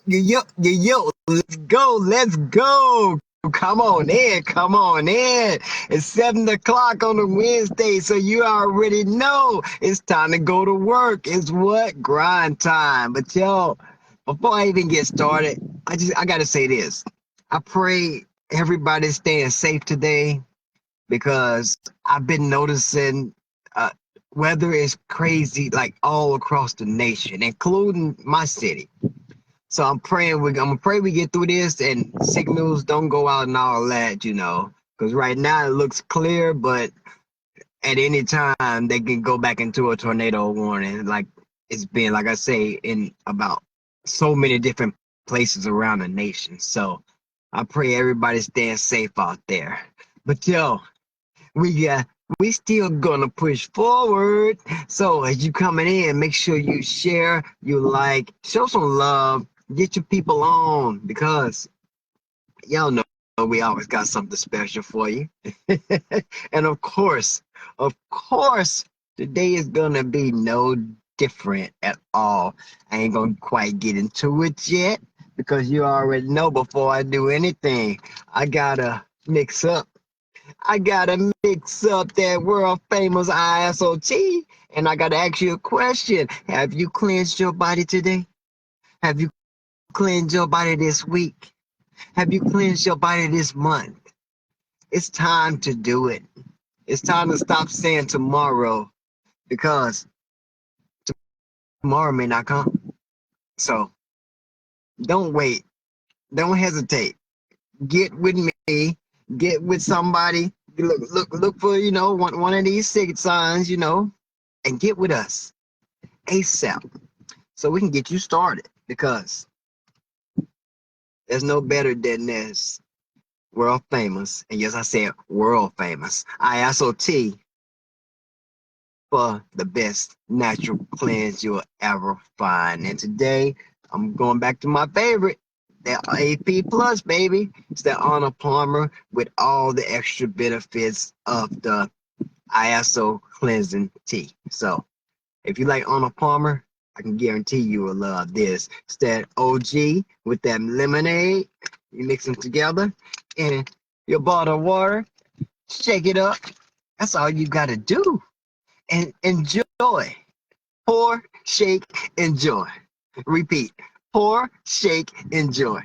let's go, let's go. Come on in, come on in. It's 7 o'clock on a Wednesday, so you already know it's time to go to work. It's what? Grind time. But yo, before I even get started, I gotta say this. I pray everybody's staying safe today because I've been noticing uh, weather is crazy like all across the nation, including my city. So I'm gonna pray we get through this and signals don't go out and all that, because right now it looks clear, but at any time they can go back into a tornado warning, like it's been, like I say, in about so many different places around the nation. So I pray everybody's staying safe out there. But yo, we uh we still gonna push forward. So as you coming in, make sure you share, you like, show some love, get your people on because y'all know we always got something special for you. And of course, today is gonna be no different at all. I ain't gonna quite get into it yet because you already know before I do anything, I gotta mix up I gotta mix up that world famous ISOT, and I gotta ask you a question. Have you cleansed your body today? Have you cleansed your body this week? Have you cleansed your body this month? It's time to do it. It's time to stop saying tomorrow because tomorrow may not come. So don't wait. Don't hesitate. Get with me. Get with somebody. Look for one of these signs, and get with us ASAP so we can get you started because there's no better than this world famous, and yes, I said world famous, ISOT for the best natural cleanse you'll ever find. And today, I'm going back to my favorite, that AP Plus, baby. It's that Honor Plumber with all the extra benefits of the ISO cleansing tea. So if you like Honor Palmer, I can guarantee you will love this. It's that OG with that lemonade. You mix them together in your bottle of water, shake it up. That's all you got to do. And enjoy. Pour, shake, enjoy. Repeat. Pour, shake, enjoy.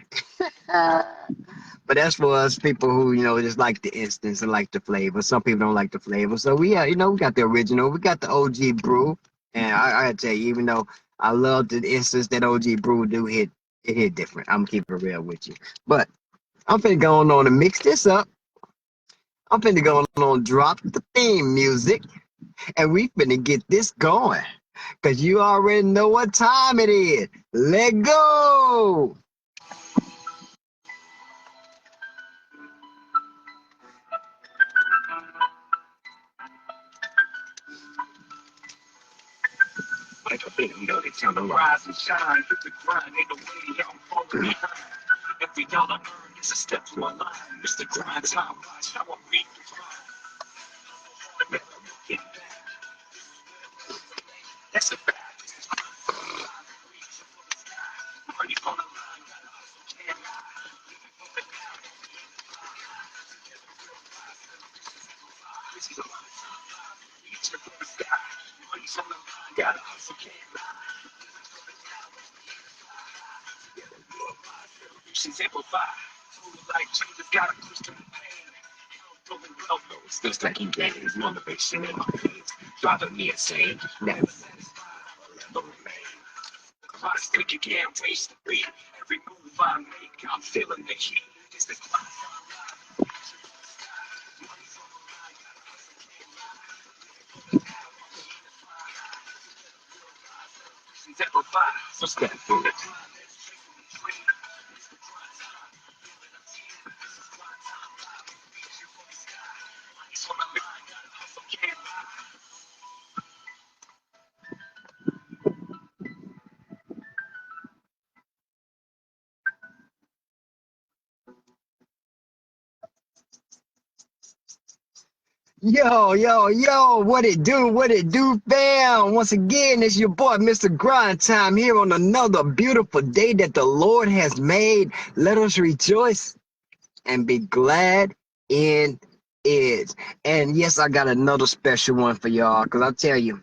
But that's for us people who, just like the instance and like the flavor. Some people don't like the flavor. So we got the original. We got the OG brew. And I gotta tell you, even though I love the instance that OG brew do hit, it hit different. I'm keeping it real with you. But I'm finna go on and mix this up. I'm finna go on and drop the theme music. And we finna get this going. Cause you already know what time it is. Let go. Like a big nugget on the rise and shine. Hit the grind, ain't no way I'm falling behind. Every dollar earned is a step to my line. Mr. Grind time, watch how I read the grind. Never looking back. That's a fact. Are you on the line? Gotta hustle, can't lie. This is a lot of time. Reach for the sky. Money's on the line. Gotta hustle, can't lie. She's amplified. Total like Jesus got a close to the pain. Going well, though. Still stacking gains. Motivation in my veins. Driving me insane. Never satisfied. Forever remain. I think you can't waste the beat. Every move I make, I'm feeling the heat. It's the class. She's amplified. So step through it. Yo, what it do, fam? Once again, it's your boy, Mr. Grind Time, here on another beautiful day that the Lord has made. Let us rejoice and be glad in it. And yes, I got another special one for y'all, because I'll tell you,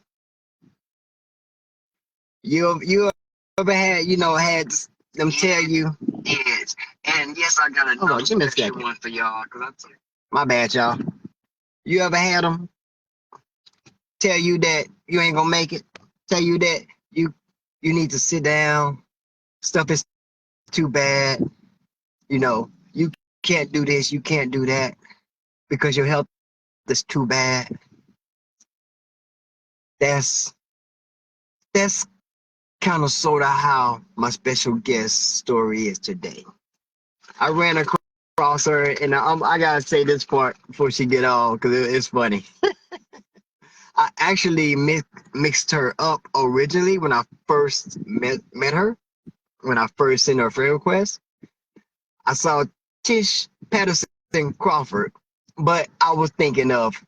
you ever had, had them tell you, it. And yes, I got another special one for y'all, because I'll tell you. My bad, y'all. You ever had them tell you that you ain't gonna make it, tell you that you you need to sit down, stuff is too bad, you can't do this, you can't do that because your health is too bad. That's that's kind of sort of how my special guest story is today. I ran across her, and I gotta say this part before she get on because it's funny. I actually mixed her up originally when I first met her, when I first sent her a friend request. I saw Tish, Patterson, Crawford, but I was thinking of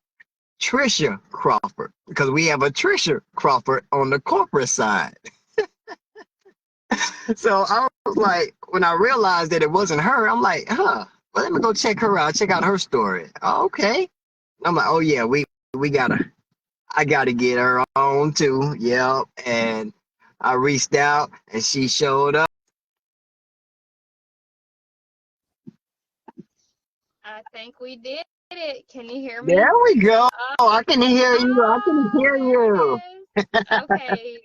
Trisha Crawford because we have a Trisha Crawford on the corporate side. So I was like, when I realized that it wasn't her, I'm like, well, let me go check her out, check out her story. Oh, okay. I'm like, oh yeah, we gotta, I gotta get her on too. Yep. And I reached out and she showed up. I think we did it. Can you hear There me? we go. Oh, I can hear you. I can hear there it you. is. Okay.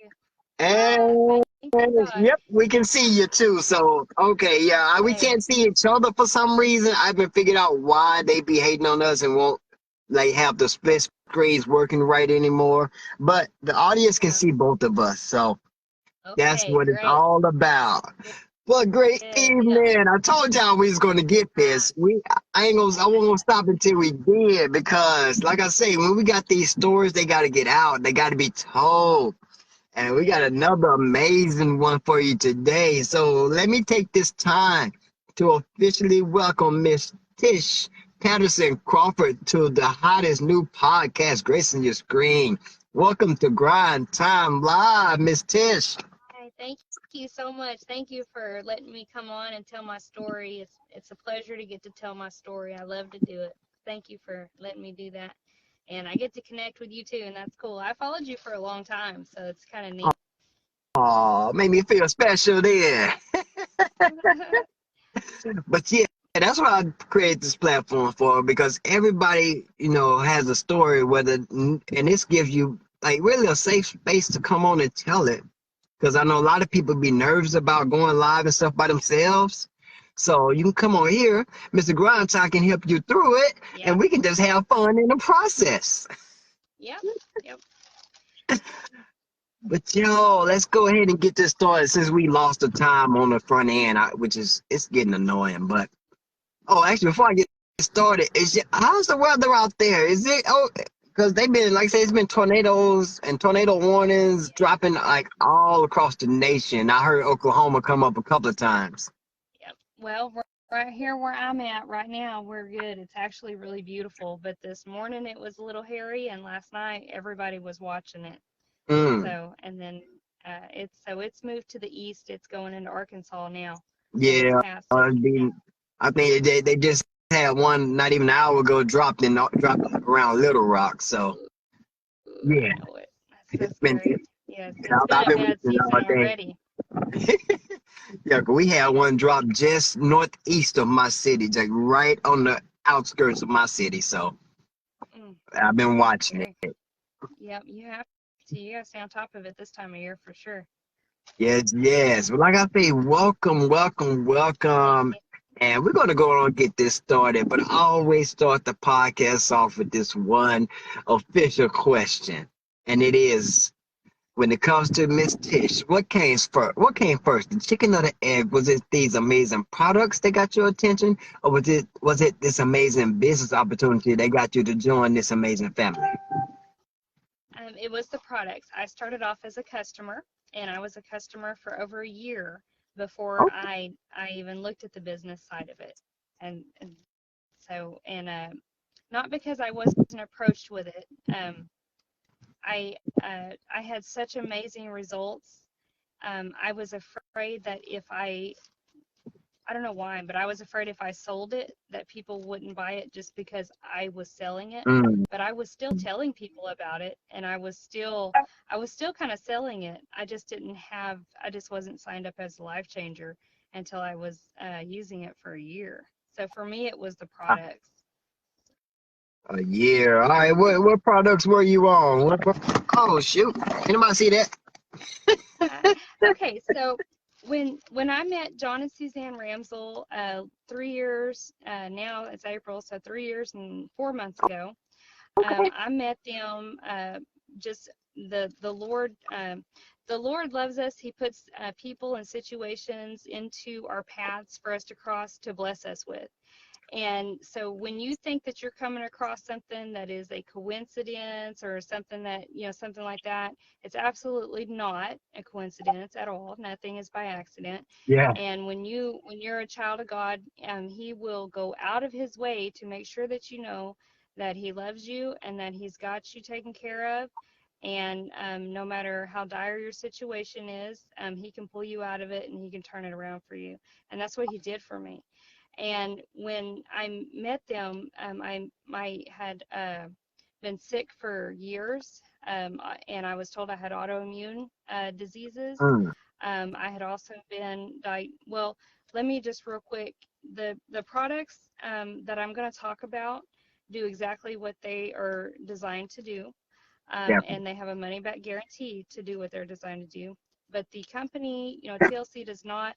And Thank God. yep, we can see you too. So okay, yeah, we Okay. can't see each other for some reason. I haven't figured out why they be hating on us and won't like have the split screens working right anymore. But the audience can Yeah. see both of us, so that's Okay. what it's Great. all about. Well, great Good. Yeah. evening. I told y'all we was going to get Uh, this. I wasn't gonna stop until we did because, like I say, when we got these stories, they got to get out. They got to be told. And we got yeah. another amazing one for you today. So let me take this time to officially welcome Miss Tish Patterson Crawford to the hottest new podcast gracing your screen. Welcome to Grind Time Live, Miss Tish. Hi. Thank you so much. Thank you for letting me come on and tell my story. It's a pleasure to get to tell my story. I love to do it. Thank you for letting me do that. And I get to connect with you too, and that's cool. I followed you for a long time, so it's kind of neat. Oh, made me feel special there. But yeah, that's what I create this platform for because everybody, has a story, and this gives you like really a safe space to come on and tell it. Because I know a lot of people be nervous about going live and stuff by themselves. So you can come on here, Mr. Grindtime can help you through it, Yeah. and we can just have fun in the process. Yep. Yep. But let's go ahead and get this started since we lost the time on the front end, which is it's getting annoying. But actually, before I get started, how's the weather out there? Is it because they've been like I say, it's been tornadoes and tornado warnings dropping like all across the nation. I heard Oklahoma come up a couple of times. Yep. Well, right here where I'm at right now, we're good. It's actually really beautiful. But this morning it was a little hairy, and last night everybody was watching it. Mm, So, and then it's moved to the east. It's going into Arkansas now. So it's yeah, past us now. I think they just had one not even an hour ago dropped around Little Rock. So Ooh, I yeah, know it. That's so it's been scary. Yes, it's been I've a been bad watching season all day. already. Yeah, 'cause we had one drop just northeast of my city, like right on the outskirts of my city. So Mm, I've been that's watching scary. it. Yep, you have to. You got to stay on top of it this time of year for sure. Yes, yes. Well, like I say, welcome, welcome, Thank welcome. you. And we're going to go on and get this started, but I always start the podcast off with this one official question. And it is, when it comes to Miss Tish, what came first? What came first, the chicken or the egg? Was it these amazing products that got your attention, or was it this amazing business opportunity that got you to join this amazing family? It was the products. I started off as a customer, and I was a customer for over a year before Oh, I even looked at the business side of it. And so and not because I wasn't approached with it. I had such amazing results. I was afraid that if I don't know why, but I was afraid if I sold it that people wouldn't buy it just because I was selling it. Mm. But I was still telling people about it, and I was still kind of selling it. I just wasn't signed up as a life changer until I was using it for a year. So for me, it was the products. A year. All right. What products were you on? Oh shoot! Anybody see that? Uh, okay, so when I met John and Suzanne Ramsell 3 years, now it's April, so 3 years and 4 months ago, I met them. Just the Lord. The Lord loves us. He puts people and situations into our paths for us to cross to bless us with. And so when you think that you're coming across something that is a coincidence or something that, something like that, it's absolutely not a coincidence at all. Nothing is by accident. Yeah. And when you're a child of God, he will go out of his way to make sure that you know that he loves you and that he's got you taken care of. And no matter how dire your situation is, he can pull you out of it and he can turn it around for you. And that's what he did for me. And when I met them, I had been sick for years, and I was told I had autoimmune diseases. Mm. I had also been well, let me just real quick, the products that I'm going to talk about do exactly what they are designed to do, Yeah. and they have a money back guarantee to do what they're designed to do. But the company, TLC does not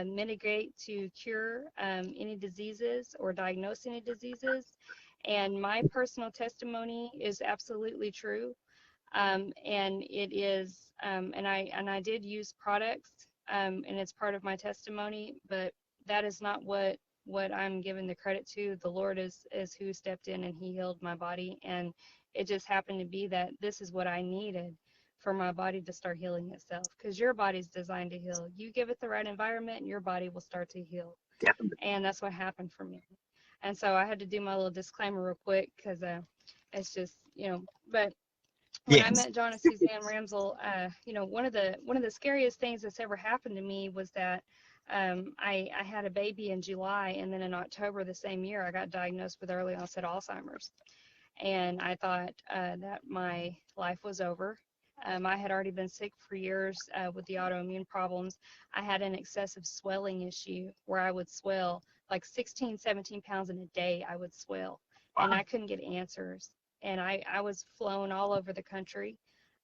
mitigate to cure any diseases or diagnose any diseases. And my personal testimony is absolutely true. And it is, and I did use products, and it's part of my testimony, but that is not what I'm giving the credit to. The Lord is who stepped in and he healed my body. And it just happened to be that this is what I needed for my body to start healing itself, because your body's designed to heal. You give it the right environment and your body will start to heal. Definitely. And that's what happened for me. And so I had to do my little disclaimer real quick because it's just, but when I Yes. met John and Suzanne Ramsell, one of the scariest things that's ever happened to me was that I had a baby in July, and then in October the same year, I got diagnosed with early onset Alzheimer's. And I thought that my life was over. I had already been sick for years with the autoimmune problems. I had an excessive swelling issue where I would swell like 16, 17 pounds in a day. I would swell, and I couldn't get answers. And I was flown all over the country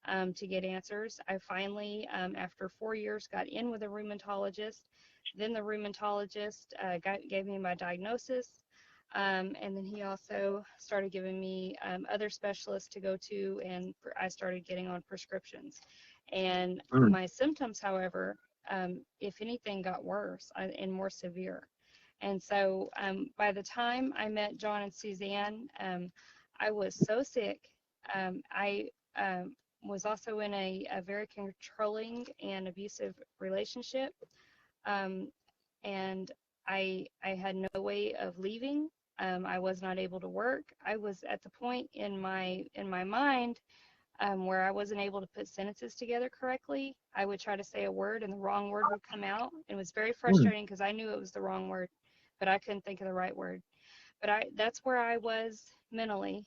to get answers. I finally, after 4 years, got in with a rheumatologist. Then the rheumatologist gave me my diagnosis. And then he also started giving me other specialists to go to, and I started getting on prescriptions. And Mm. my symptoms, however, if anything, got worse and more severe. And so by the time I met John and Suzanne, I was so sick. I was also in a very controlling and abusive relationship. Um, and I had no way of leaving. I was not able to work. I was at the point in my mind where I wasn't able to put sentences together correctly. I would try to say a word and the wrong word would come out. It was very Mm. frustrating because I knew it was the wrong word, but I couldn't think of the right word. But that's where I was mentally.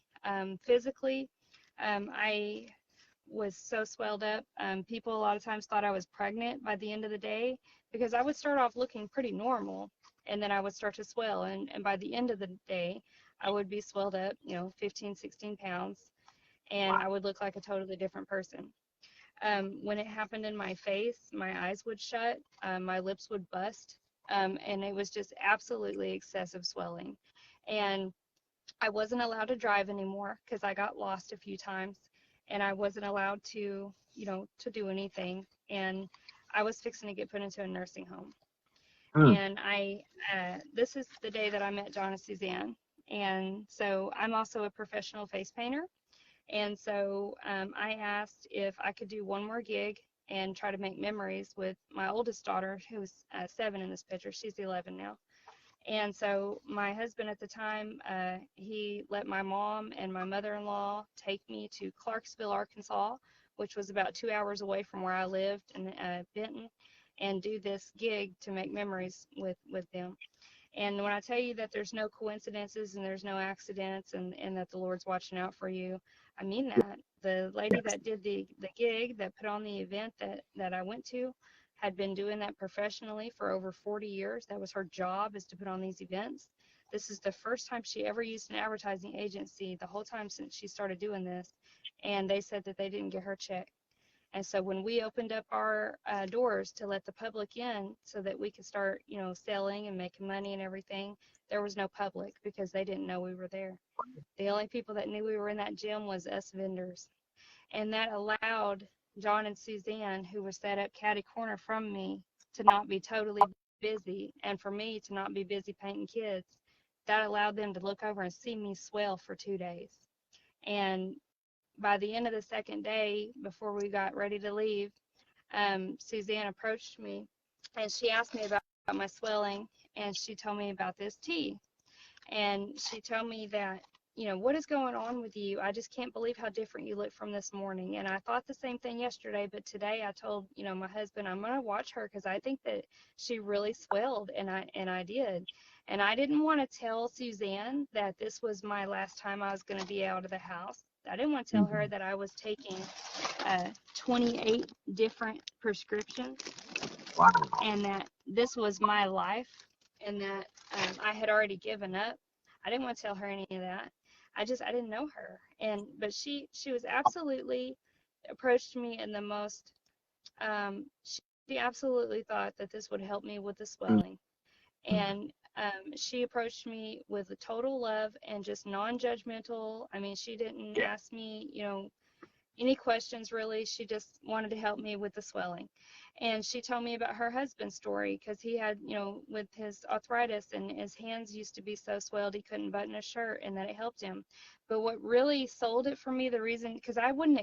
Physically, I was so swelled up. People a lot of times thought I was pregnant by the end of the day because I would start off looking pretty normal, and then I would start to swell. And by the end of the day, I would be swelled up, 15, 16 pounds, and I would look like a totally different person. When it happened in my face, my eyes would shut, my lips would bust, and it was just absolutely excessive swelling. And I wasn't allowed to drive anymore because I got lost a few times, and I wasn't allowed to do anything. And I was fixing to get put into a nursing home. Mm. And this is the day that I met John and Suzanne. And so I'm also a professional face painter. And so I asked if I could do one more gig and try to make memories with my oldest daughter, who's 7 in this picture. She's 11 now. And so my husband at the time, he let my mom and my mother-in-law take me to Clarksville, Arkansas, which was about 2 hours away from where I lived in Benton, and do this gig to make memories with them. And when I tell you that there's no coincidences and there's no accidents, and that the Lord's watching out for you, I mean that. The lady that did the gig, that put on the event that I went to, had been doing that professionally for over 40 years. That was her job, is to put on these events. This is the first time she ever used an advertising agency the whole time since she started doing this. And they said that they didn't get her check. And so when we opened up our doors to let the public in so that we could start, selling and making money and everything, there was no public because they didn't know we were there. The only people that knew we were in that gym was us vendors. And that allowed John and Suzanne, who were set up catty corner from me, to not be totally busy, and for me to not be busy painting kids. That allowed them to look over and see me swell for 2 days. And by the end of the second day, before we got ready to leave, Suzanne approached me and she asked me about my swelling, and she told me about this tea. And she told me that, what is going on with you? I just can't believe how different you look from this morning. And I thought the same thing yesterday, but today I told, my husband, I'm going to watch her because I think that she really swelled, and I did. And I didn't want to tell Suzanne that this was my last time I was going to be out of the house. I didn't want to tell her that I was taking 28 different prescriptions. Wow. And that this was my life, and that I had already given up. I didn't want to tell her any of that. I didn't know her. But she was absolutely approached me in the most, she absolutely thought that this would help me with the swelling. And she approached me with a total love and just non-judgmental. I mean, she didn't ask me, any questions really. She just wanted to help me with the swelling. And she told me about her husband's story, because he had, with his arthritis, and his hands used to be so swelled he couldn't button a shirt, and that it helped him. But what really sold it for me, the reason, because I wouldn't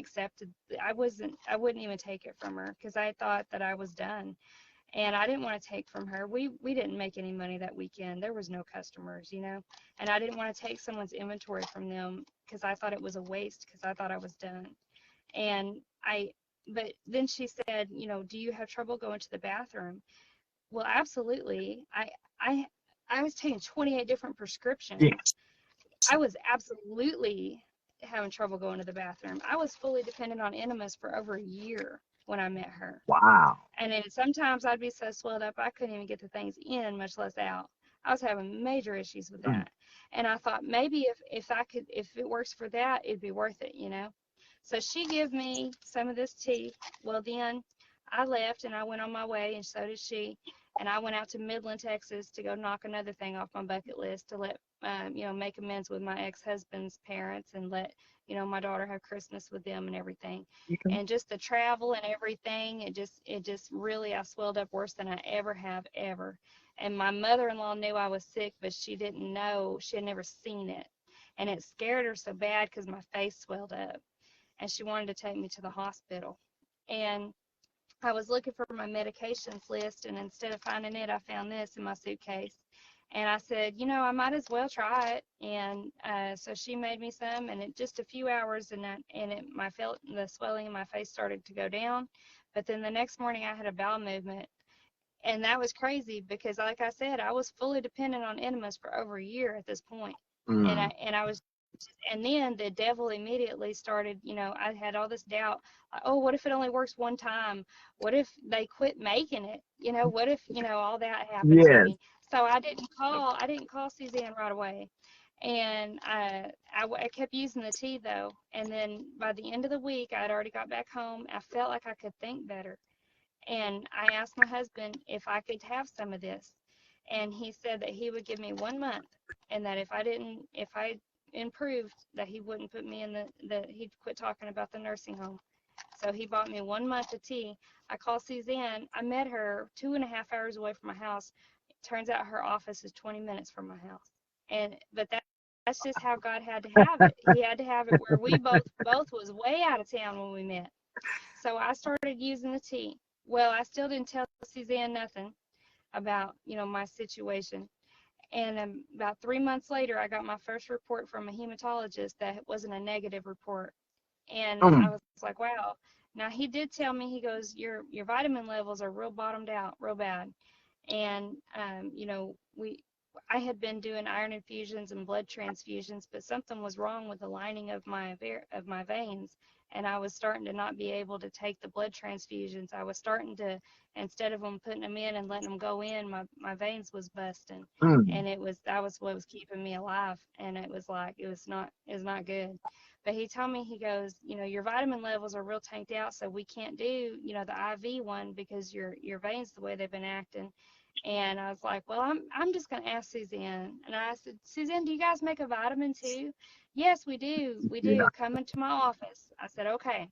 I wouldn't even take it from her, because I thought that I was done. And I didn't want to take from her. We didn't make any money that weekend. There was no customers, and I didn't want to take someone's inventory from them, because I thought it was a waste, because I thought I was done. But then she said, do you have trouble going to the bathroom? Well, absolutely. I was taking 28 different prescriptions. Yes. I was absolutely having trouble going to the bathroom. I was fully dependent on enemas for over a year when I met her. Wow. And then sometimes I'd be so swelled up I couldn't even get the things in, much less out. I was having major issues with that. And I thought, maybe if it works for that, it'd be worth it, So she gave me some of this tea. Well, then I left and I went on my way, and so did she. And I went out to Midland, Texas, to go knock another thing off my bucket list, to let, make amends with my ex-husband's parents, and let, my daughter have Christmas with them and everything. And just the travel and everything, it just really, I swelled up worse than I ever have ever. And my mother-in-law knew I was sick, but she didn't know. She had never seen it. And it scared her so bad because my face swelled up. And she wanted to take me to the hospital. And I was looking for my medications list, and instead of finding it, I found this in my suitcase. And I said, I might as well try it. And so she made me some, and in just a few hours, the swelling in my face started to go down. But then the next morning, I had a bowel movement. And that was crazy, because, like I said, I was fully dependent on enemas for over a year at this point. And then the devil immediately started, I had all this doubt. Oh, what if it only works one time? What if they quit making it? What if, all that happened to me? So I didn't call Suzanne right away. And I kept using the tea, though. And then by the end of the week, I had already got back home. I felt like I could think better. And I asked my husband if I could have some of this. And he said that he would give me 1 month, and that if I improved, that he wouldn't put me in he'd quit talking about the nursing home. So he bought me 1 month of tea. I called Suzanne. I met her 2.5 hours away from my house. It turns out her office is 20 minutes from my house. But that's just how God had to have it. He had to have it where we both was way out of town when we met. So I started using the tea. Well, I still didn't tell Suzanne nothing about, my situation. And about 3 months later, I got my first report from a hematologist that wasn't a negative report. And I Mm. was like, wow. Now, he did tell me, he goes, your vitamin levels are real bottomed out, real bad. And, you know, I had been doing iron infusions and blood transfusions, but something was wrong with the lining of my veins, and I was starting to not be able to take the blood transfusions. I was starting to, instead of them putting them in and letting them go in, my veins was busting, Mm. and that was what was keeping me alive. And it was like it was not good. But he told me, he goes, you know, your vitamin levels are real tanked out, so we can't do, you know, the IV one because your veins the way they've been acting. And I was like, well, I'm just going to ask Suzanne. And I said, Suzanne, do you guys make a vitamin too? Yes, we do. We Yeah. do. Come into my office. I said, okay.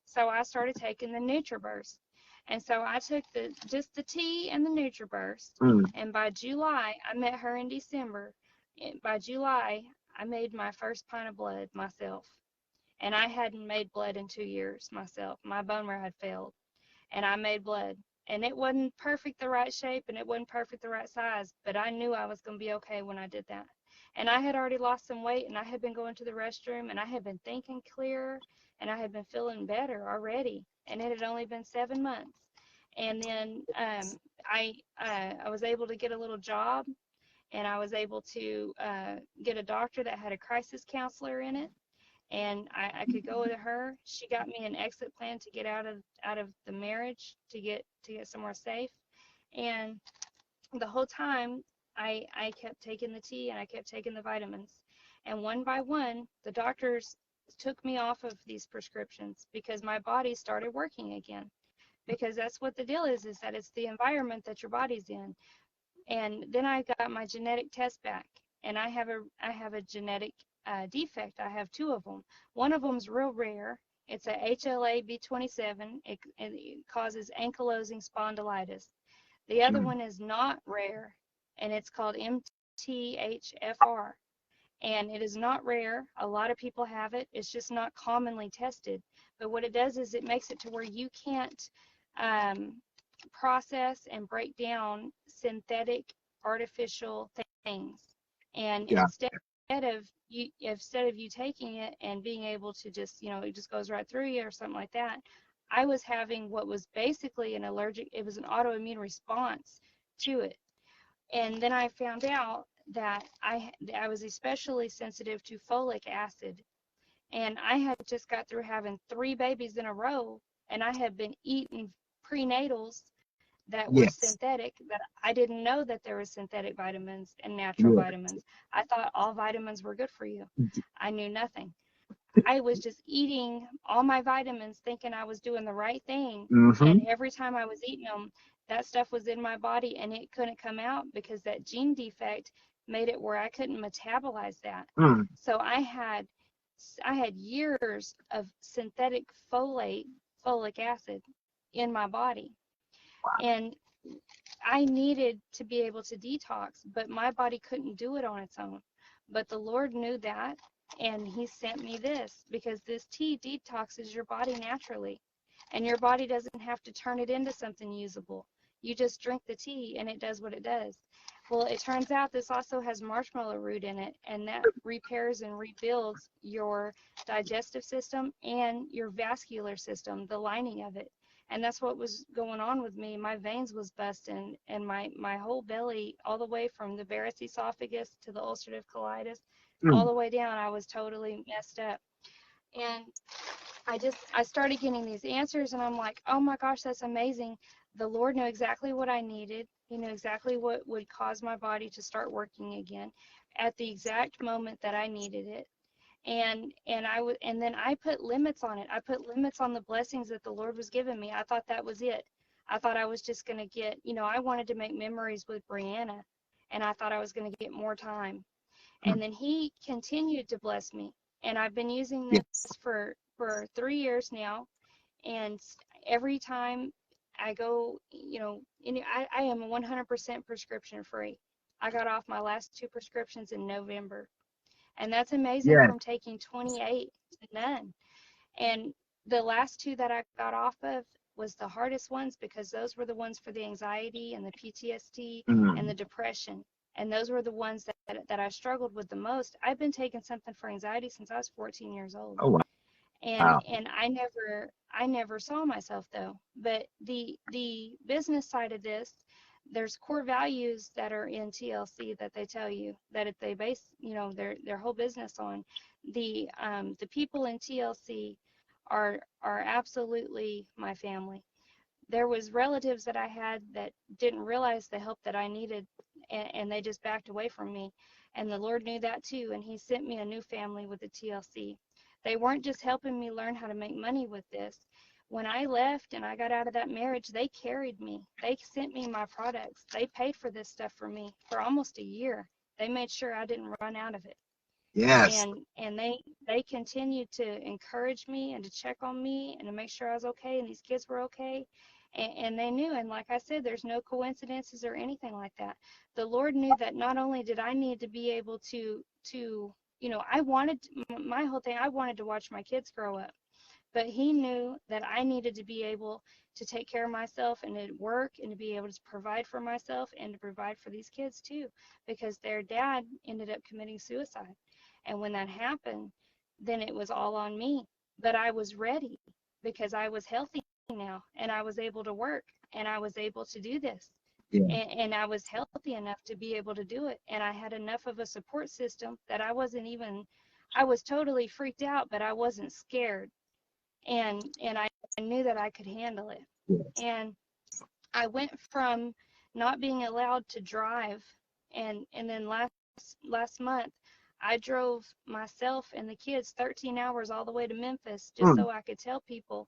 So I started taking the NutriBurst. And so I took just the tea and the NutriBurst. Mm. And by July, I met her in December. By July, I made my first pint of blood myself. And I hadn't made blood in 2 years myself. My bone marrow had failed, and I made blood. And it wasn't perfect the right shape, and it wasn't perfect the right size, but I knew I was going to be okay when I did that. And I had already lost some weight, and I had been going to the restroom, and I had been thinking clearer, and I had been feeling better already. And it had only been 7 months. And then I was able to get a little job, and I was able to get a doctor that had a crisis counselor in it, and I could go with her. She got me an exit plan to get out of the marriage, to get somewhere safe. And the whole time I kept taking the tea and I kept taking the vitamins. And one by one, the doctors took me off of these prescriptions because my body started working again. Because that's what the deal is that it's the environment that your body's in. And then I got my genetic test back, and I have a genetic defect. I have two of them. One of them's real rare. It's a HLA-B27. It causes ankylosing spondylitis. The other Mm. one is not rare, and it's called MTHFR. And it is not rare. A lot of people have it. It's just not commonly tested. But what it does is it makes it to where you can't um, process and break down synthetic artificial things. And Yeah. instead of you taking it and being able to just, you know, it just goes right through you or something like that, I was having what was basically it was an autoimmune response to it. And then I found out that I was especially sensitive to folic acid. And I had just got through having 3 babies in a row, and I had been eating prenatals that were Yes. synthetic, that I didn't know that there was synthetic vitamins and natural Yeah. vitamins. I thought all vitamins were good for you. I knew nothing. I was just eating all my vitamins thinking I was doing the right thing. And Mm-hmm. every time I was eating them, that stuff was in my body and it couldn't come out because that gene defect made it where I couldn't metabolize that. Mm. So I had years of synthetic folic acid in my body. And I needed to be able to detox, but my body couldn't do it on its own. But the Lord knew that, and He sent me this because this tea detoxes your body naturally, and your body doesn't have to turn it into something usable. You just drink the tea, and it does what it does. Well, it turns out this also has marshmallow root in it, and that repairs and rebuilds your digestive system and your vascular system, the lining of it. And that's what was going on with me. My veins was busting, and my whole belly, all the way from the Barrett's esophagus to the ulcerative colitis, all Mm. the way down, I was totally messed up. And I started getting these answers, and I'm like, oh my gosh, that's amazing. The Lord knew exactly what I needed. He knew exactly what would cause my body to start working again at the exact moment that I needed it. And then I put limits on it. I put limits on the blessings that the Lord was giving me. I thought that was it. I thought I was just going to get, you know, I wanted to make memories with Brianna, and I thought I was going to get more time. Mm. And then He continued to bless me, and I've been using this Yes. for 3 years now. And every time I go, you know, I am 100% prescription free. I got off my last 2 prescriptions in November, and that's amazing Yes. from taking 28 to none. And the last 2 that I got off of was the hardest ones because those were the ones for the anxiety and the PTSD and the Mm. depression. And those were the ones that I struggled with the most. I've been taking something for anxiety since I was 14 years old. Oh, wow. And I never saw myself though. But the business side of this, there's core values that are in TLC that they tell you that if they base, their whole business on. The people in TLC are absolutely my family. There was relatives that I had that didn't realize the help that I needed, and they just backed away from me. And the Lord knew that too, and he sent me a new family with the TLC. They weren't just helping me learn how to make money with this. When I left and I got out of that marriage, they carried me. They sent me my products. They paid for this stuff for me for almost a year. They made sure I didn't run out of it. Yes. And they continued to encourage me and to check on me and to make sure I was okay and these kids were okay. And they knew, and like I said, there's no coincidences or anything like that. The Lord knew that not only did I need to be able to I wanted, my whole thing, I wanted to watch my kids grow up, but he knew that I needed to be able to take care of myself and to work and to be able to provide for myself and to provide for these kids too, because their dad ended up committing suicide. And when that happened, then it was all on me. But I was ready because I was healthy now and I was able to work and I was able to do this. Yeah. And I was healthy enough to be able to do it. And I had enough of a support system that I was totally freaked out, but I wasn't scared. And I knew that I could handle it. Yes. And I went from not being allowed to drive, and then last month I drove myself and the kids 13 hours all the way to Memphis just so I could tell people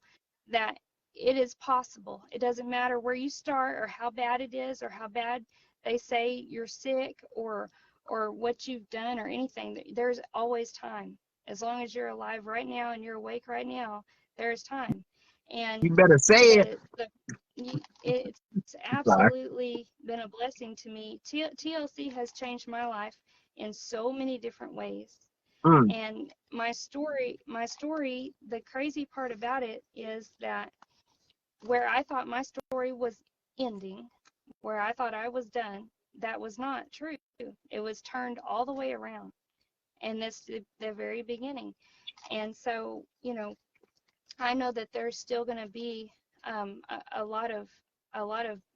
that it is possible. It doesn't matter where you start or how bad it is or how bad they say you're sick or what you've done or anything. There's always time. As long as you're alive right now and you're awake right now, there's time. And You better say it. it's absolutely been a blessing to me. TLC has changed my life in so many different ways. And my story, the crazy part about it is that where I thought my story was ending, where I thought I was done, that was not true. It was turned all the way around. And that's the very beginning. And so, I know that there's still going to be a lot of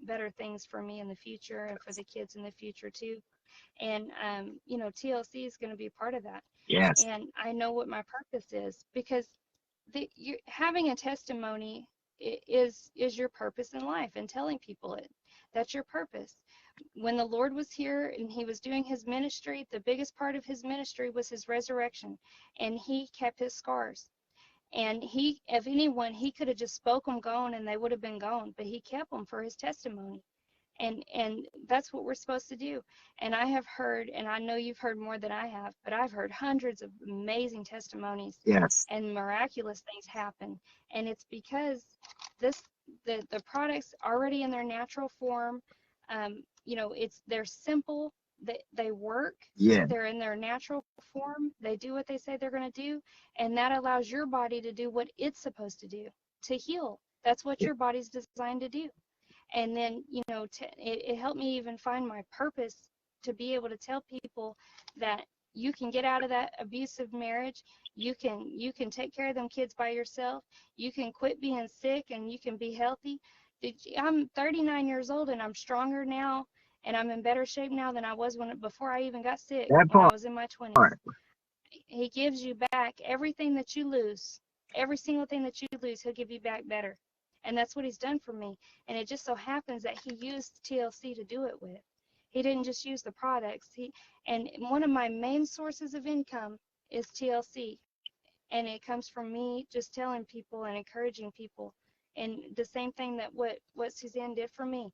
better things for me in the future and for the kids in the future too. And TLC is going to be part of that. Yes. And I know what my purpose is, because having a testimony is your purpose in life, and telling people it. That's your purpose. When the Lord was here and he was doing his ministry, the biggest part of his ministry was his resurrection, and he kept his scars. And if anyone, he could have just spoke them gone and they would have been gone, but he kept them for his testimony. And that's what we're supposed to do. And I have heard, and I know you've heard more than I have, but I've heard hundreds of amazing testimonies. Yes. And miraculous things happen. And it's because the products already in their natural form, they're simple, they work. Yeah. They're in their natural form. They do what they say they're going to do, and that allows your body to do what it's supposed to do, to heal. That's what your body's designed to do. And then, it helped me even find my purpose, to be able to tell people that you can get out of that abusive marriage. You can take care of them kids by yourself. You can quit being sick and you can be healthy. I'm 39 years old and I'm stronger now, and I'm in better shape now than I was before I even got sick That when I part. was in my 20s. He gives you back everything that you lose. Every single thing that you lose, he'll give you back better. And that's what he's done for me. And it just so happens that he used TLC to do it with. He didn't just use the products. And one of my main sources of income is TLC. And it comes from me just telling people and encouraging people. And the same thing that what Suzanne did for me.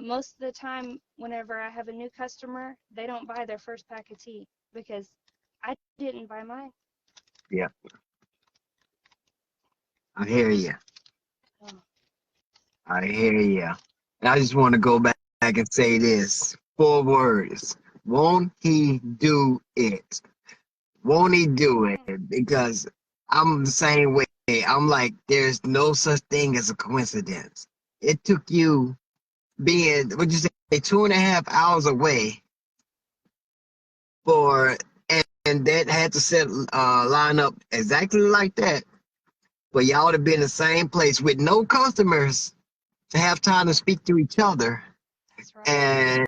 Most of the time, whenever I have a new customer, they don't buy their first pack of tea because I didn't buy mine. Yeah. I hear you. Oh. I hear you. And I just want to go back and say this. 4 words. Won't he do it? Won't he do it? Because I'm the same way. I'm like, there's no such thing as a coincidence. It took you being, what'd you say, 2.5 hours away for, and that had to line up exactly like that for y'all to be in the same place with no customers to have time to speak to each other. That's right. And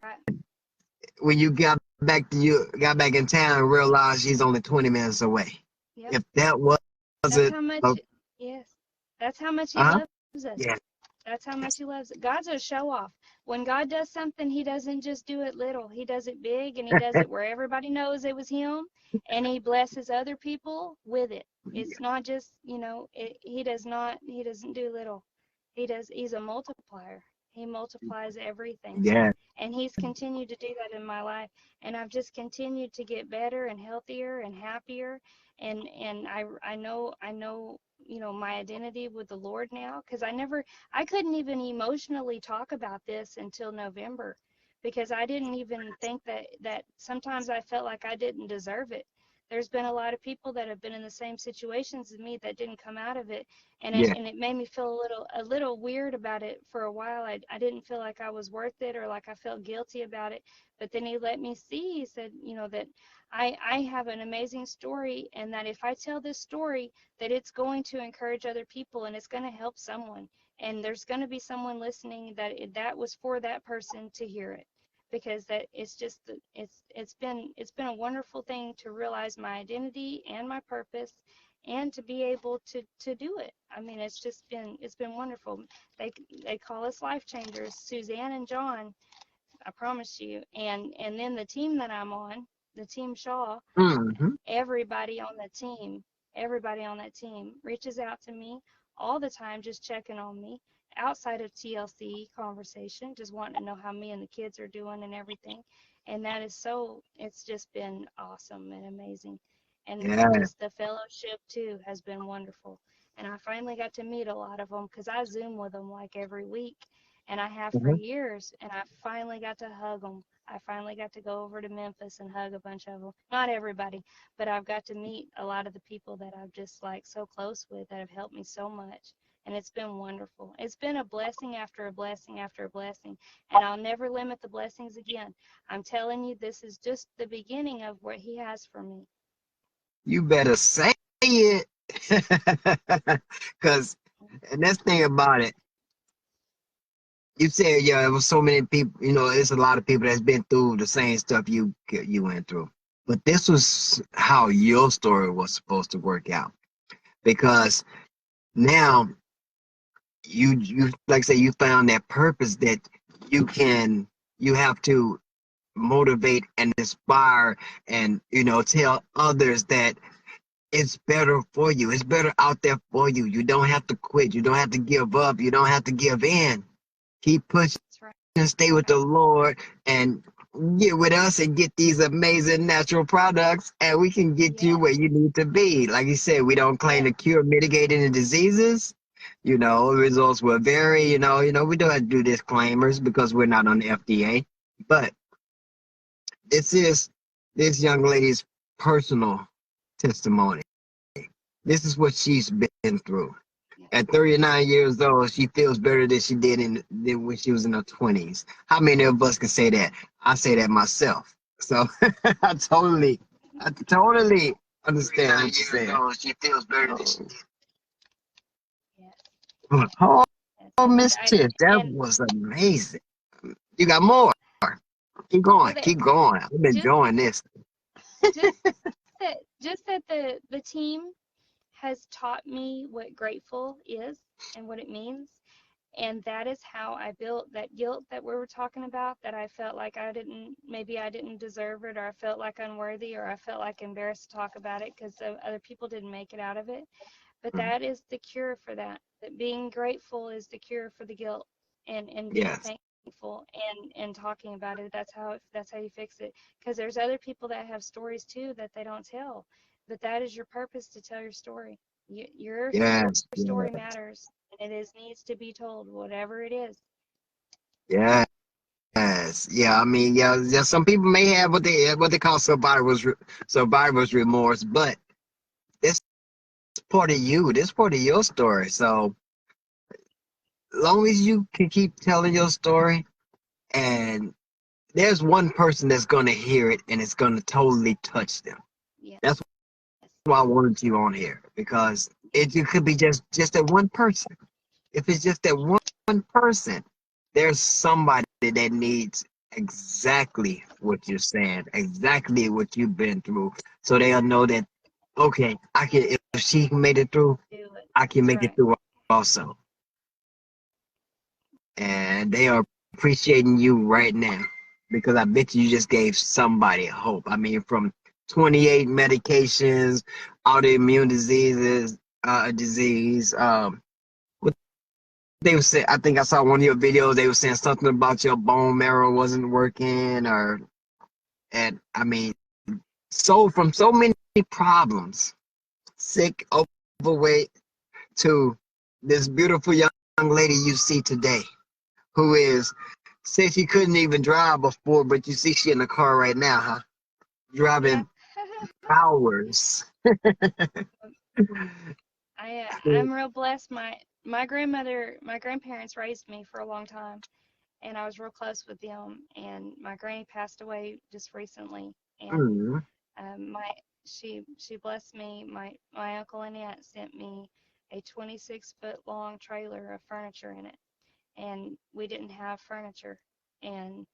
when you got back in town and realized she's only 20 minutes away. Yep. If that That's wasn't, how much. Yes. That's how much he uh-huh, loves us. yeah, That's how much he loves it. God's a show off. When God does something, he doesn't just do it little. He does it big, and he does it where everybody knows it was him, and he blesses other people with it. It's not just, he doesn't do little. He's a multiplier. He multiplies everything. yeah, And he's continued to do that in my life. And I've just continued to get better and healthier and happier. And I know, my identity with the Lord now, because I couldn't even emotionally talk about this until November, because I didn't even think that sometimes I felt like I didn't deserve it. There's been a lot of people that have been in the same situations as me that didn't come out of it, and yeah. it made me feel a little weird about it for a while. I didn't feel like I was worth it, or like I felt guilty about it. But then he let me see. He said, that I have an amazing story, and that if I tell this story, that it's going to encourage other people, and it's going to help someone, and there's going to be someone listening that was for that person to hear it, because that it's been a wonderful thing to realize my identity and my purpose, and to be able to do it. I mean, it's been wonderful. They call us life changers, Suzanne and John, I promise you. And then the team that I'm on, the team Shaw, Mm-hmm. everybody on the team, everybody on that team reaches out to me all the time, just checking on me outside of TLC conversation, just wanting to know how me and the kids are doing and everything. And it's just been awesome and amazing. And Yeah. just the fellowship too has been wonderful. And I finally got to meet a lot of them, because I Zoom with them like every week, and I have for Mhm. years. And I finally got to hug them. I finally got to go over to Memphis and hug a bunch of them. Not everybody, but I've got to meet a lot of the people that I've just like so close with, that have helped me so much. And it's been wonderful. It's been a blessing after a blessing after a blessing. And I'll never limit the blessings again. I'm telling you, this is just the beginning of what he has for me. You better say it. Because, and that's the thing about it. You said, yeah, it was so many people, it's a lot of people that's been through the same stuff you went through. But this was how your story was supposed to work out. Because now you like I say, you found that purpose that you have to motivate and inspire and tell others that it's better for you. It's better out there for you. You don't have to quit. You don't have to give up. You don't have to give in. Keep pushing That's right. and stay with the Lord and get with us and get these amazing natural products, and we can get you Yes. where you need to be. Like you said, we don't claim to Yes. cure, mitigate any diseases. Results will vary. We don't have to do disclaimers because we're not on the FDA. But this is this young lady's personal testimony. This is what she's been through. Yes. At 39 years old, she feels better than she did than when she was in her 20s. How many of us can say that? I say that myself. So I totally, I totally understand what you're saying. She feels better than she did. Yes. Oh, Yes. Miss Tish, that And was amazing. You got more. Keep going. well, that Keep going. I'm just enjoying this. just that the team has taught me what grateful is and what it means. And that is how I built that guilt that we were talking about, that I felt like maybe I didn't deserve it, or I felt like unworthy, or I felt like embarrassed to talk about it because other people didn't make it out of it. But that is the cure for that. That being grateful is the cure for the guilt, and being Yes. thankful and talking about it. That's how you fix it. Because there's other people that have stories too that they don't tell. But that is your purpose, to tell your story. Your Yes. story matters, and it needs to be told, whatever it is. Yes. Yes. Yeah. I mean, yeah. Some people may have what they call survivor's remorse, but it's part of you. This part of your story. So long as you can keep telling your story and there's one person that's going to hear it and it's going to totally touch them. Yes. That's Yes. why I wanted you on here, because it could be just that one person. If it's just that one person, there's somebody that needs exactly what you're saying, exactly what you've been through, so they'll know that, okay, I can. If she made it through, Do it. I can That's make it right. through also. And they are appreciating you right now, because I bet you just gave somebody hope. I mean, from 28 medications, autoimmune diseases, disease. What they were saying, I think I saw one of your videos. They were saying something about your bone marrow wasn't working, and I mean, so from so many problems, sick, overweight, to this beautiful young lady you see today, who is, said she couldn't even drive before, but you see she in the car right now, huh? Yeah. Driving hours. I'm real blessed. My grandparents raised me for a long time, and I was real close with them. And my granny passed away just recently, and Mm, my she blessed me. My uncle and aunt sent me a 26-foot long trailer of furniture in it, and we didn't have furniture, and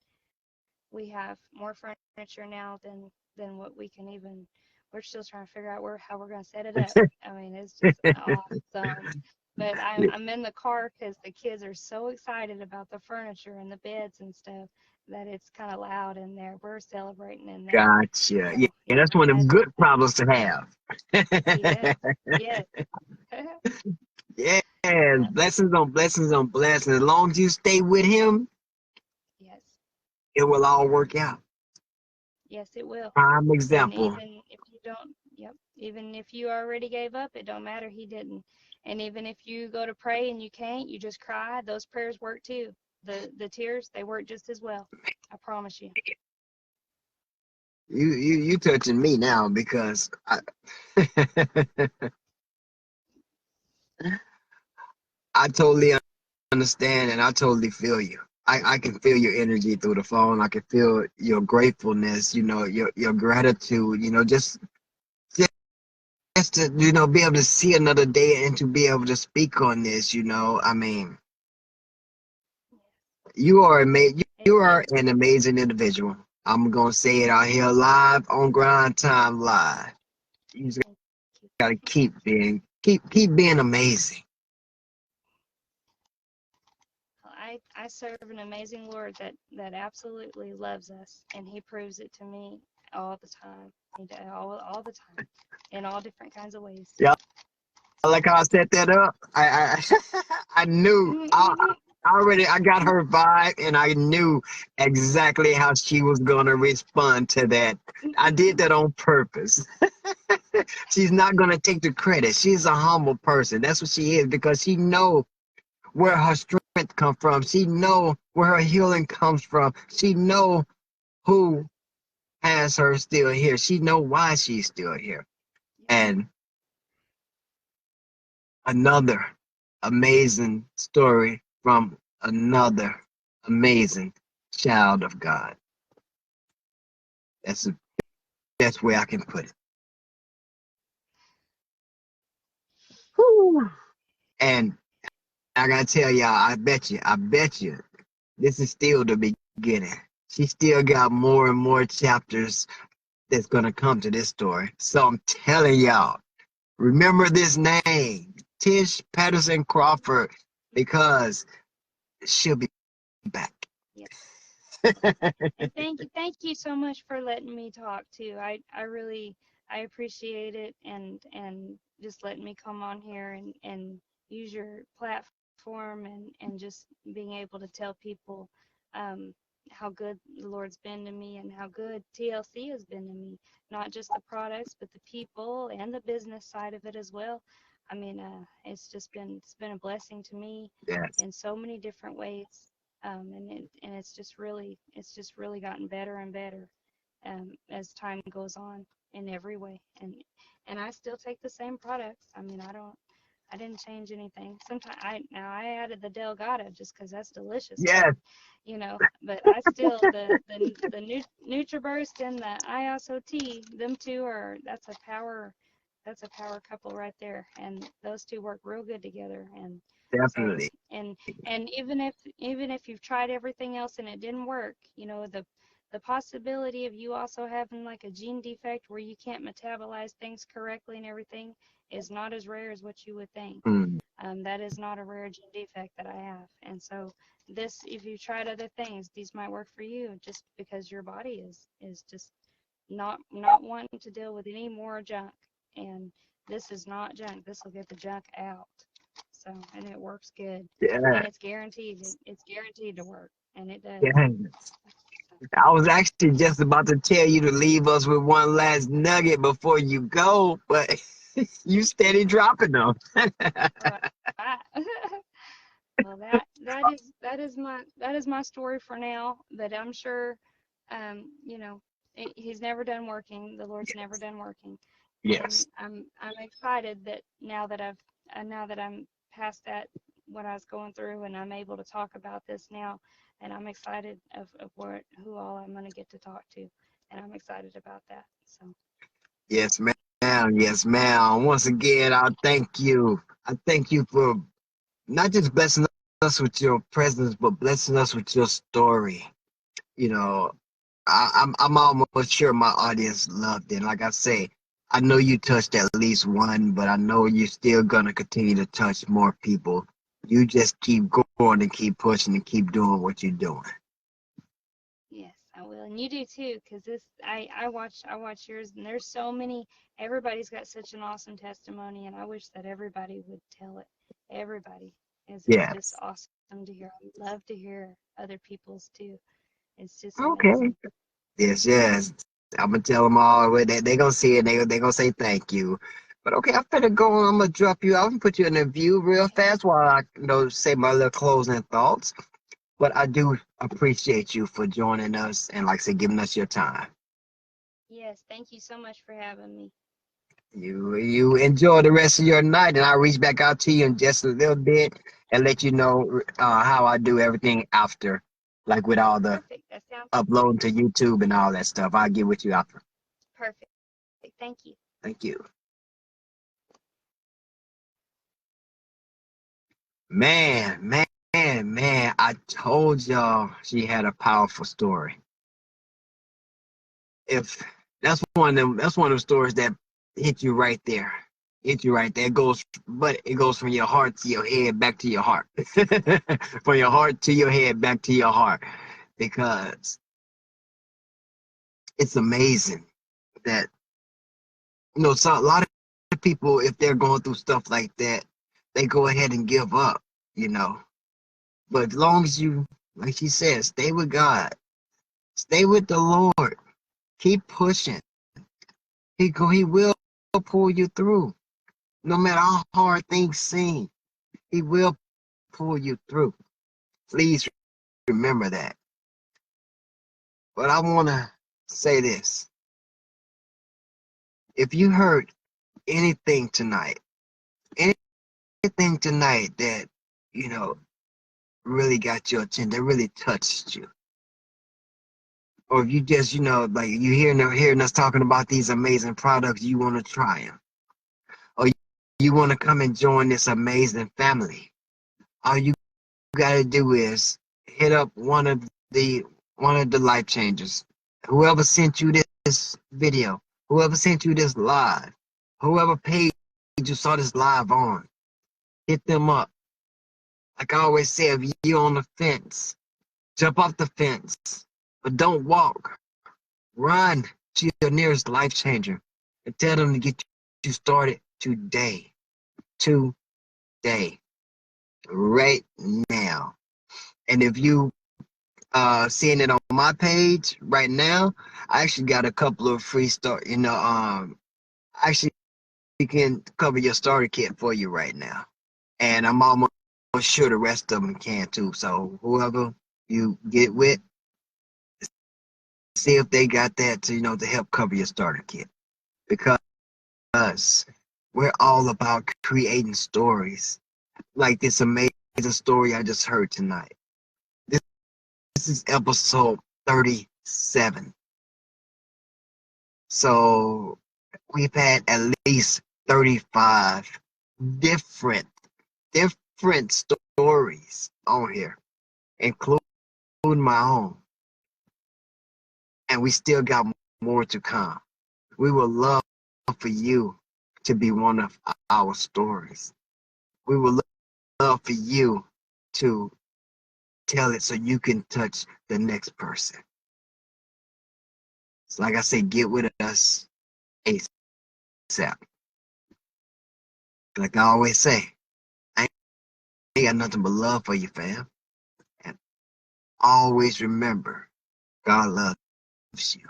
we have more furniture now than what we can even. We're still trying to figure out how we're going to set it up. I mean, it's just awesome. But I'm in the car because the kids are so excited about the furniture and the beds and stuff that it's kind of loud in there. We're celebrating in there. gotcha. So Yeah, yeah, that's my one of them dad just good problems to have. yes, yes, Yeah, uh, blessings on blessings on blessings. As long as you stay with him, yes, it will all work out. yes, it will. Prime And example. even if you don't, yep, even if you already gave up, it don't matter. He didn't. And even if you go to pray and you can't, you just cry. Those prayers work too. The tears, they work just as well. I promise you. You touching me now, because I totally understand, and I totally feel you. I can feel your energy through the phone. I can feel your gratefulness, your gratitude, just to, be able to see another day and to be able to speak on this. I mean, you are amazing. You Amen. are an amazing individual. I'm gonna say it out here live on Grind Time Live. You just Thank you. gotta keep being amazing. I serve an amazing Lord that absolutely loves us, and He proves it to me all the time. All the time, in all different kinds of ways. Yeah, I So. like how I set that up. I knew. I got her vibe, and I knew exactly how she was gonna respond to that. I did that on purpose. She's not gonna take the credit. She's a humble person. That's what she is, because she know where her strength comes from. She know where her healing comes from. She know who has her still here. She know why she's still here. And another amazing story from another amazing child of God. That's the best way I can put it. Whew. And I gotta tell y'all, I bet you, this is still the beginning. She still got more and more chapters that's gonna come to this story. So I'm telling y'all, remember this name, Tish Patterson Crawford, because she'll be back. Yep. And thank you so much for letting me talk too. I really I appreciate it, and just letting me come on here and use your platform and just being able to tell people um, how good the Lord's been to me and how good TLC has been to me. Not just the products, but the people and the business side of it as well. I mean, it's been a blessing to me Yes. in so many different ways, and it's just really gotten better and better as time goes on in every way. And I still take the same products. I mean, I didn't change anything. Sometimes I added the Delgado just because that's delicious, but Yes, but I still the NutriBurst and the ISOT, them two are that's a power couple right there, and those two work real good together. And so definitely. and even if you've tried everything else and it didn't work, the possibility of you also having like a gene defect where you can't metabolize things correctly and everything is not as rare as what you would think. Mm. That is not a rare gene defect that I have. And so this, if you tried other things, these might work for you just because your body is just not wanting to deal with any more junk. And this is not junk. This will get the junk out. So, and it works good. Yeah, And it's guaranteed. It's guaranteed to work. And it does. yeah. I was actually just about to tell you to leave us with one last nugget before you go, but you steady dropping them. Right. Well, that is my story for now. But I'm sure, he's never done working. The Lord's never done working, and Yes. I'm excited that now that I'm past that what I was going through, and I'm able to talk about this now, and I'm excited of who all I'm gonna get to talk to, and I'm excited about that. So Yes, ma'am. Yes, ma'am. Once again, I thank you. I thank you for not just blessing us with your presence, but blessing us with your story. You know, I'm almost sure my audience loved it. Like I say, I know you touched at least one, but I know you're still gonna continue to touch more people. You just keep going and keep pushing and keep doing what you're doing. yes, I will, and you do too, because I watch yours, and there's so many. Everybody's got such an awesome testimony, and I wish that everybody would tell it. Everybody is just Yes. awesome to hear. I love to hear other people's too. It's just Okay. amazing. Yes, yes. I'm gonna tell them all they gonna see it. They gonna say thank you. But okay, I'm finna go. I'm gonna drop you out and put you in a view real fast while I say my little closing thoughts. But I do appreciate you for joining us and, like I said, giving us your time. Yes, thank you so much for having me. You enjoy the rest of your night, and I'll reach back out to you in just a little bit and let you know how I do everything after, like with all the Perfect. That sounds uploading to YouTube and all that stuff. I'll get with you after. perfect. Thank you. Thank you. Man, I told y'all she had a powerful story. If that's one of the stories that hit you right there. Hit you right there. It goes from your heart to your head, back to your heart. From your heart to your head, back to your heart. Because it's amazing that, so a lot of people, if they're going through stuff like that, they go ahead and give up, you know. But as long as you, like she said, stay with God, stay with the Lord, keep pushing. He will pull you through. No matter how hard things seem, He will pull you through. Please remember that. But I want to say this. If you heard anything tonight, anything tonight that, you know, really got your attention, that really touched you, or if you just, like you hearing us talking about these amazing products, you want to try them, or you want to come and join this amazing family, all you got to do is hit up one of the life changers, whoever sent you this video, whoever sent you this live, whoever page you saw this live on, hit them up. Like I always say, if you're on the fence, jump off the fence, but don't walk. Run to your nearest life changer and tell them to get you started today. Today. Right now. And if you seeing it on my page right now, I actually got a couple of free start, actually you can cover your starter kit for you right now. And I'm almost sure the rest of them can too. So whoever you get with, see if they got that to help cover your starter kit. Because We're all about creating stories, like this amazing story I just heard tonight. This is episode 37. So we've had at least 35 different different stories on here, including my own. And we still got more to come. We would love for you to be one of our stories. We would love for you to tell it so you can touch the next person. So like I say, get with us ASAP. Like I always say, I ain't got nothing but love for you, fam. And always remember, God loves you.